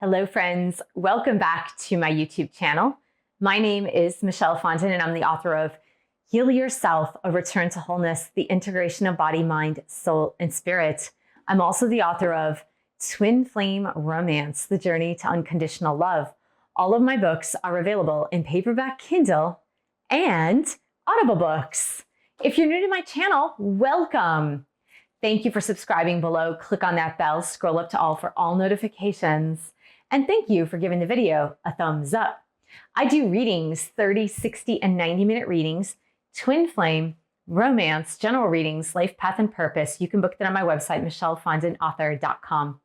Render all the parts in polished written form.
Hello friends, welcome back to my YouTube channel. My name is Michelle Fondin and I'm the author of Heal Yourself, A Return to Wholeness, the Integration of Body, Mind, Soul, and Spirit. I'm also the author of Twin Flame Romance, The Journey to Unconditional Love. All of my books are available in paperback Kindle and Audible books. If you're new to my channel, welcome. Thank you for subscribing below. Click on that bell, scroll up to all for all notifications. And thank you for giving the video a thumbs up. I do readings, 30, 60, and 90-minute readings, twin flame, romance, general readings, life path and purpose. You can book that on my website, michellefondinauthor.com.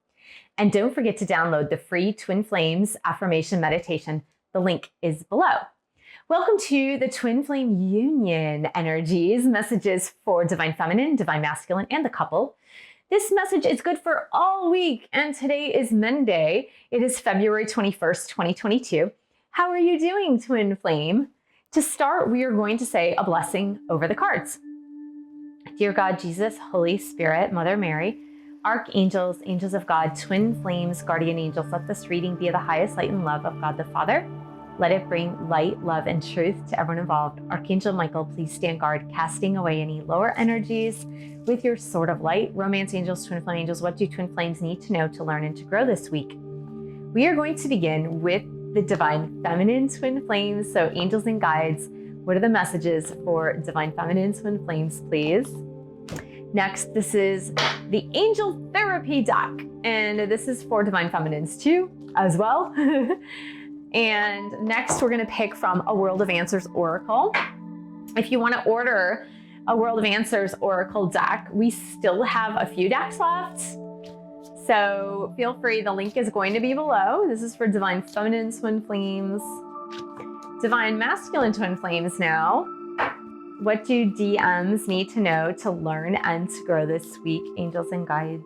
And don't forget to download the free Twin Flames affirmation meditation. The link is below. Welcome to the Twin Flame Union energies, messages for Divine Feminine, Divine Masculine, and the couple. This message is good for all week, and today is Monday. It is February 21st, 2022. How are you doing, Twin Flame? To start, we are going to say a blessing over the cards. Dear God, Jesus, Holy Spirit, Mother Mary, Archangels, Angels of God, Twin Flames, Guardian Angels, let this reading be of the highest light and love of God the Father. Let it bring light, love, and truth to everyone involved. Archangel Michael, please stand guard, casting away any lower energies with your sword of light. Romance angels, twin flame angels, what do twin flames need to know to learn and to grow this week? We are going to begin with the Divine Feminine twin flames. So angels and guides, what are the messages for Divine Feminine twin flames, please? Next, this is the Angel Therapy deck. And this is for Divine Feminines too, as well. And next, we're going to pick from a World of Answers Oracle. If you want to order a World of Answers Oracle deck, we still have a few decks left. So feel free, the link is going to be below. This is for Divine Feminine Twin Flames. Divine Masculine Twin Flames now. What do DMs need to know to learn and to grow this week? Angels and guides.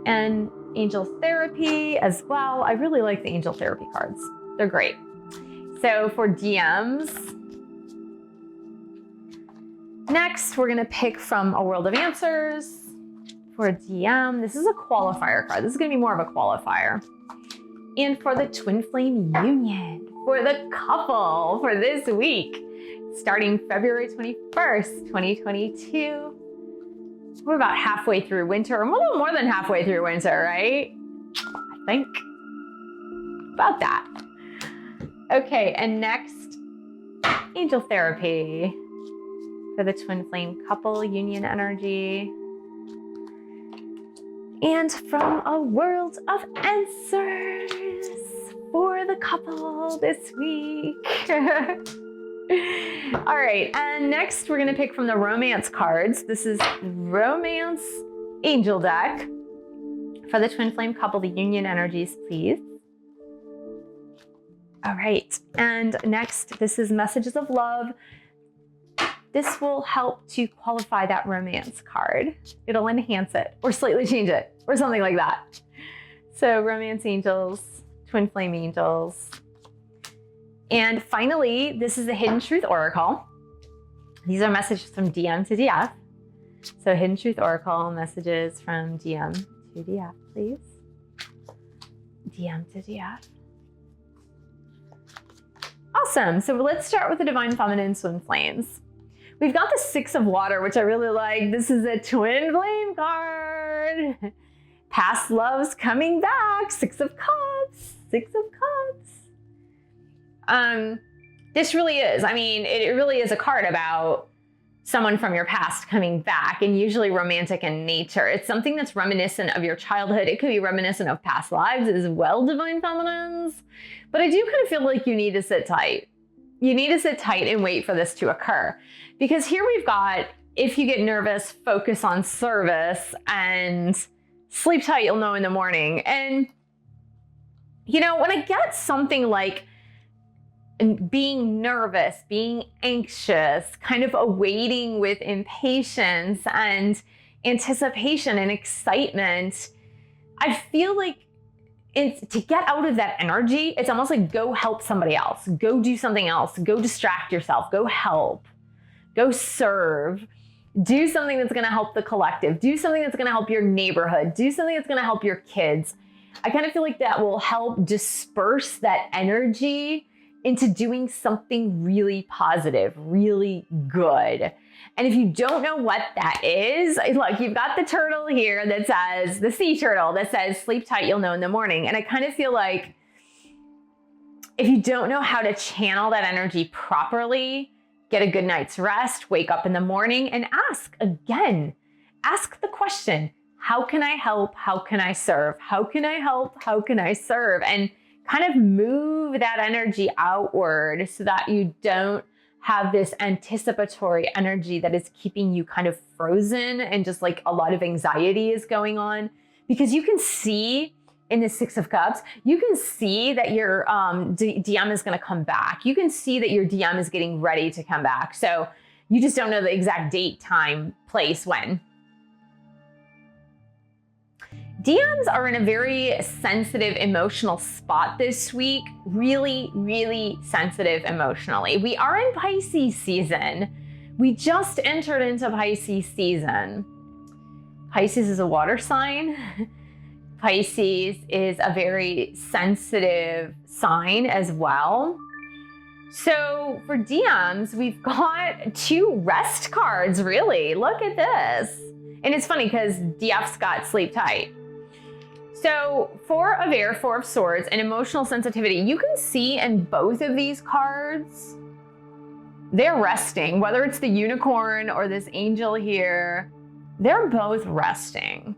And Angel Therapy as well. I really like the Angel Therapy cards. They're great. So for DMs, next we're gonna pick from a World of Answers. For a DM, this is a qualifier card. This is gonna be more of a qualifier. And for the Twin Flame Union, for the couple for this week, starting February 21st, 2022. We're about halfway through winter, or a little more than halfway through winter, right? I think. About that. Okay, and next, Angel Therapy for the Twin Flame couple, union energy. And from a World of Answers for the couple this week. All right, and next we're gonna pick from the romance cards. This is Romance Angel deck for the Twin Flame couple, the union energies, please. All right, and next, this is Messages of Love. This will help to qualify that romance card. It'll enhance it or slightly change it or something like that. So Romance Angels, Twin Flame Angels. And finally, this is the Hidden Truth Oracle. These are messages from DM to DF. So Hidden Truth Oracle, messages from DM to DF, please. DM to DF. Awesome, so let's start with the Divine Feminine Twin Flames. We've got the Six of Water, which I really like. This is a Twin Flame card. Past loves coming back, Six of Cups, Six of Cups. This really is, I mean, it really is a card about someone from your past coming back, and usually romantic in nature. It's something that's reminiscent of your childhood. It could be reminiscent of past lives as well, Divine Feminines. But I do kind of feel like you need to sit tight. You need to sit tight and wait for this to occur. Because here we've got, if you get nervous, focus on service and sleep tight, you'll know in the morning. And, you know, when I get something like being nervous, being anxious, kind of awaiting with impatience and anticipation and excitement, I feel like to get out of that energy, it's almost like go help somebody else, go do something else, go distract yourself, go help, go serve, do something that's gonna help the collective, do something that's gonna help your neighborhood, do something that's gonna help your kids. I kind of feel like that will help disperse that energy into doing something really positive, really good. And if you don't know what that is, look, you've got the turtle here that says, the sea turtle that says, sleep tight, you'll know in the morning. And I kind of feel like if you don't know how to channel that energy properly, get a good night's rest, wake up in the morning and ask the question, how can I help? How can I serve? How can I help? How can I serve? And kind of move that energy outward so that you don't have this anticipatory energy that is keeping you kind of frozen and just like a lot of anxiety is going on. Because you can see in the Six of Cups, you can see that your DM is going to come back. You can see that your DM is getting ready to come back. So you just don't know the exact date, time, place, when. DMs are in a very sensitive emotional spot this week. Really, really sensitive emotionally. We are in Pisces season. We just entered into Pisces season. Pisces is a water sign. Pisces is a very sensitive sign as well. So for DMs, we've got 2 rest cards, really. Look at this. And it's funny because DF's got sleep tight. So 4 of air, 4 of swords, and emotional sensitivity. You can see in both of these cards, they're resting. Whether it's the unicorn or this angel here, they're both resting.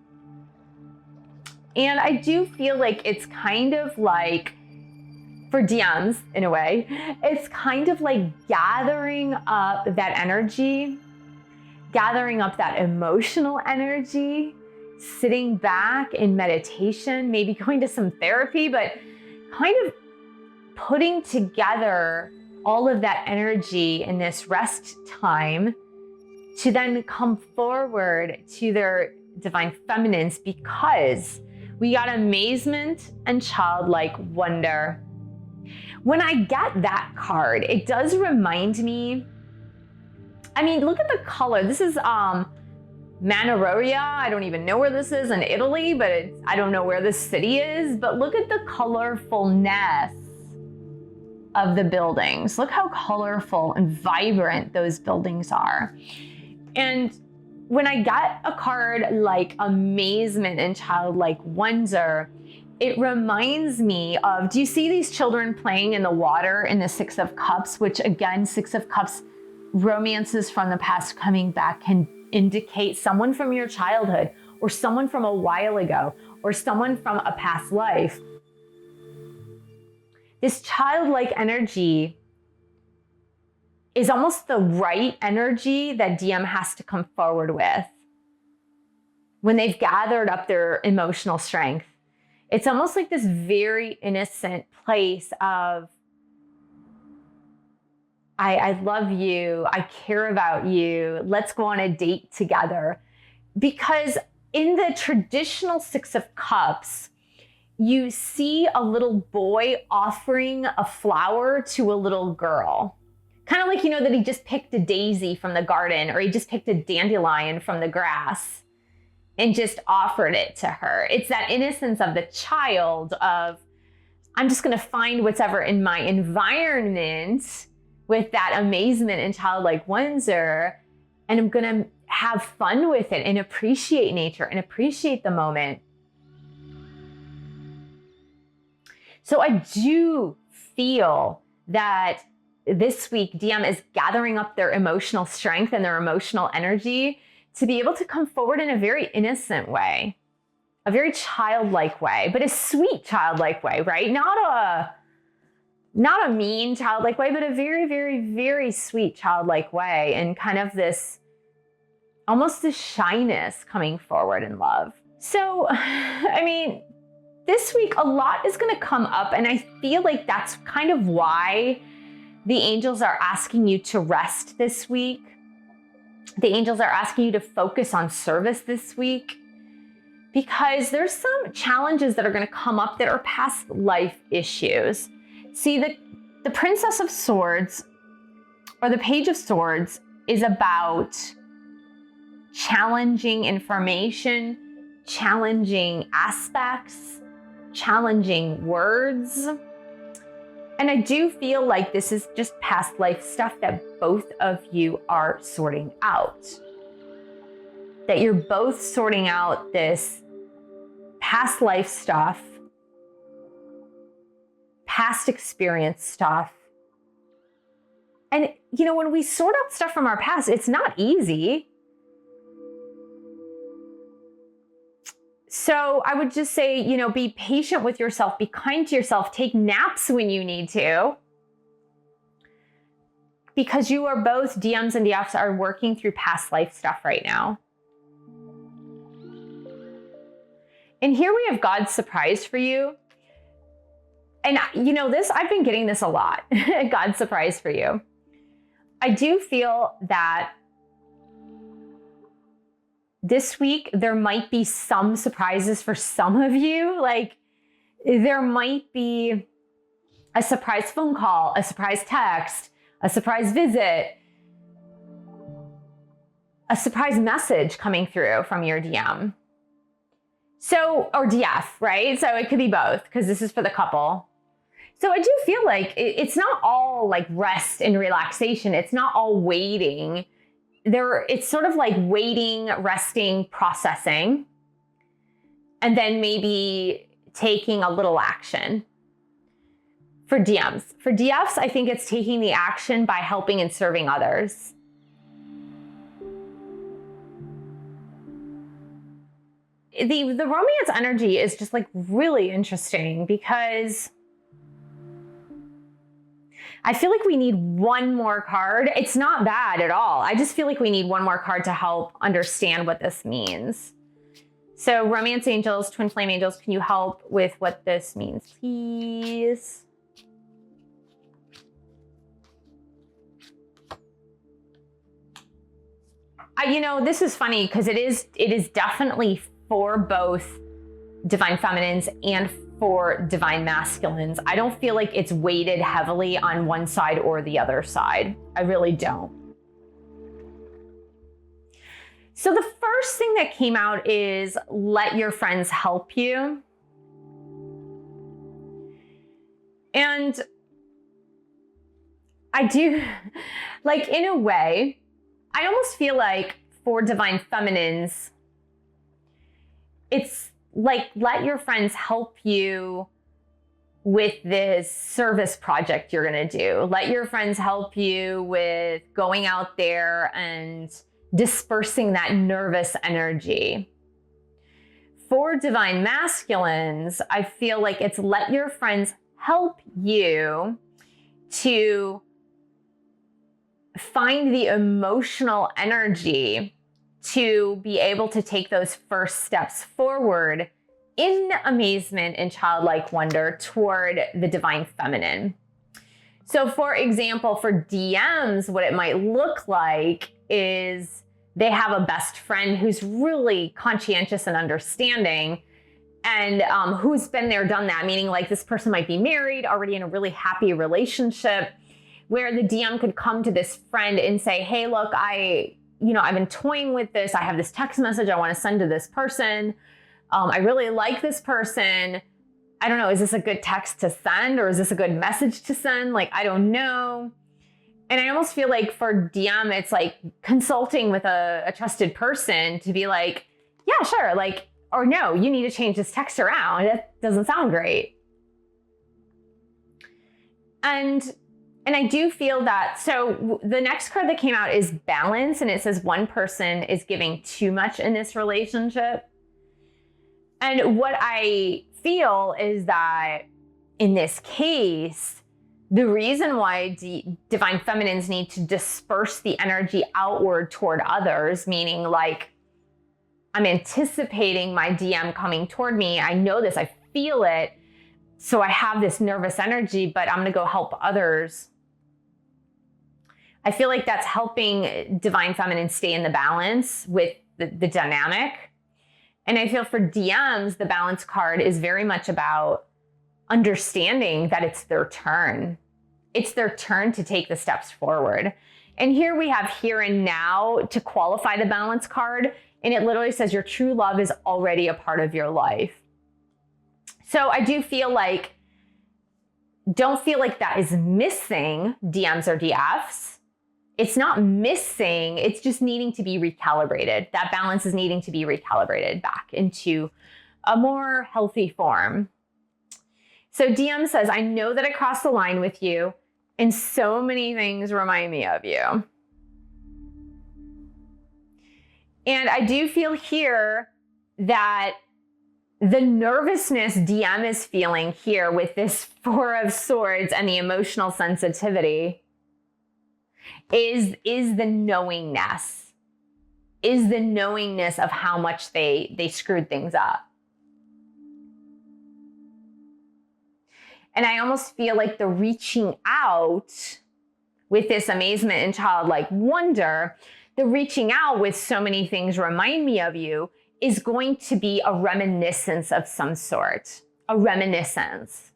And I do feel like it's kind of like, for DMs in a way, it's kind of like gathering up that energy, gathering up that emotional energy, sitting back in meditation, maybe going to some therapy, but kind of putting together all of that energy in this rest time to then come forward to their divine feminines, because we got amazement and childlike wonder. When I get that card, it does remind me, I mean, look at the color. This is Manaroria. I don't even know where this is in Italy, but I don't know where this city is, but look at the colorfulness of the buildings. Look how colorful and vibrant those buildings are. And when I get a card like amazement and childlike wonder, it reminds me of, do you see these children playing in the water in the Six of Cups, which again, Six of Cups, romances from the past coming back can indicate someone from your childhood or someone from a while ago or someone from a past life. This childlike energy is almost the right energy that DM has to come forward with when they've gathered up their emotional strength. It's almost like this very innocent place of, I love you, I care about you, let's go on a date together. Because in the traditional Six of Cups, you see a little boy offering a flower to a little girl. Kind of like, you know, that he just picked a daisy from the garden, or he just picked a dandelion from the grass and just offered it to her. It's that innocence of the child of, I'm just going to find whatever in my environment with that amazement and childlike wonder, and I'm going to have fun with it and appreciate nature and appreciate the moment. So I do feel that this week DM is gathering up their emotional strength and their emotional energy to be able to come forward in a very innocent way, a very childlike way, but a sweet childlike way, right? Not a mean childlike way, but a very, very, very sweet childlike way, and kind of this, almost this shyness coming forward in love. So, I mean, this week a lot is going to come up, and I feel like that's kind of why the angels are asking you to rest this week. The angels are asking you to focus on service this week, because there's some challenges that are going to come up that are past life issues. See, the Princess of Swords or the Page of Swords is about challenging information, challenging aspects, challenging words. And I do feel like this is just past life stuff that both of you are sorting out. That you're both sorting out this past life stuff, past experience stuff. And, you know, when we sort out stuff from our past, it's not easy. So I would just say, you know, be patient with yourself, be kind to yourself, take naps when you need to. Because you are both, DMs and DFs, are working through past life stuff right now. And here we have God's surprise for you. And you know, this, I've been getting this a lot, God's surprise for you. I do feel that this week, there might be some surprises for some of you. Like, there might be a surprise phone call, a surprise text, a surprise visit, a surprise message coming through from your DM. So, or DF, right? So it could be both, because this is for the couple. So I do feel like it's not all like rest and relaxation. It's not all waiting. It's sort of like waiting, resting, processing, and then maybe taking a little action. For DMs. For DFs, I think it's taking the action by helping and serving others. The romance energy is just like really interesting because I feel like we need one more card. It's not bad at all. I just feel like we need one more card to help understand what this means. So romance angels, twin flame angels, can you help with what this means, please? You know, this is funny because it is definitely for both divine feminines and for divine masculines. I don't feel like it's weighted heavily on one side or the other side. I really don't. So the first thing that came out is let your friends help you. And I do, like, in a way, I almost feel like for divine feminines, it's like, let your friends help you with this service project you're going to do. Let your friends help you with going out there and dispersing that nervous energy. For divine masculines, I feel like it's let your friends help you to find the emotional energy to be able to take those first steps forward in amazement and childlike wonder toward the divine feminine. So for example, for DMs, what it might look like is they have a best friend who's really conscientious and understanding and who's been there, done that, meaning like this person might be married, already in a really happy relationship, where the DM could come to this friend and say, hey, look, I've been toying with this. I have this text message I want to send to this person. I really like this person. I don't know, is this a good text to send or is this a good message to send? Like, I don't know. And I almost feel like for DM, it's like consulting with a trusted person to be like, yeah, sure. Like, or no, you need to change this text around. That doesn't sound great. And I do feel that, so the next card that came out is balance, and it says one person is giving too much in this relationship. And what I feel is that in this case, the reason why divine feminines need to disperse the energy outward toward others, meaning like, I'm anticipating my DM coming toward me. I know this, I feel it. So I have this nervous energy, but I'm going to go help others. I feel like that's helping divine feminine stay in the balance with the dynamic. And I feel for DMs, the balance card is very much about understanding that it's their turn. It's their turn to take the steps forward. And here we have here and now to qualify the balance card. And it literally says your true love is already a part of your life. So I do feel like, don't feel like that is missing DMs or DFs. It's not missing, it's just needing to be recalibrated. That balance is needing to be recalibrated back into a more healthy form. So DM says, I know that I crossed the line with you, and so many things remind me of you. And I do feel here that the nervousness DM is feeling here with this Four of Swords and the emotional sensitivity is the knowingness, of how much they screwed things up. And I almost feel like the reaching out with this amazement and childlike wonder, the reaching out with so many things remind me of you, is going to be a reminiscence of some sort, a reminiscence.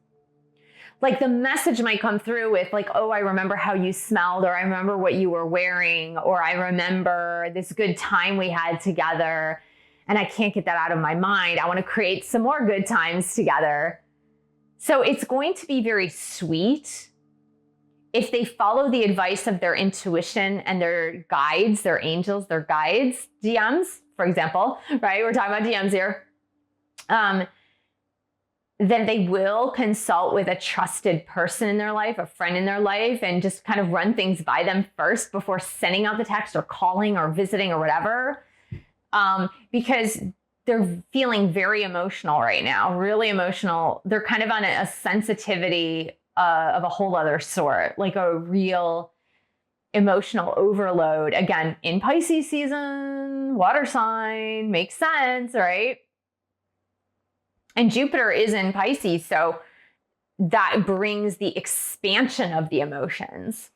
Like the message might come through with like, oh, I remember how you smelled, or I remember what you were wearing, or I remember this good time we had together, and I can't get that out of my mind. I want to create some more good times together. So it's going to be very sweet if they follow the advice of their intuition and their guides, their angels, their guides, DMs, for example, right? We're talking about DMs here. Then they will consult with a trusted person in their life, a friend in their life, and just kind of run things by them first before sending out the text or calling or visiting or whatever. Because they're feeling very emotional right now, really emotional. They're kind of on a sensitivity of a whole other sort, like a real emotional overload. Again, in Pisces season, water sign, makes sense, right? And Jupiter is in Pisces, so that brings the expansion of the emotions.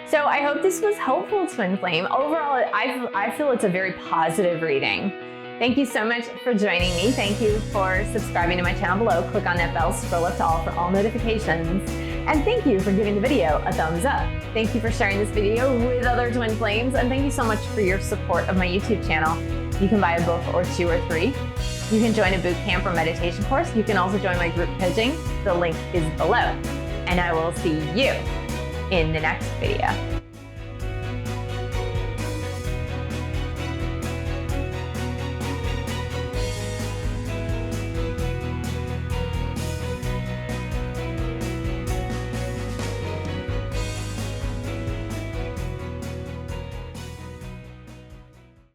So I hope this was helpful, Twin Flame. Overall, I feel it's a very positive reading. Thank you so much for joining me. Thank you for subscribing to my channel below. Click on that bell, scroll up to all for all notifications. And thank you for giving the video a thumbs up. Thank you for sharing this video with other Twin Flames. And thank you so much for your support of my YouTube channel. You can buy a book or 2 or 3. You can join a boot camp or meditation course. You can also join my group coaching. The link is below. And I will see you in the next video.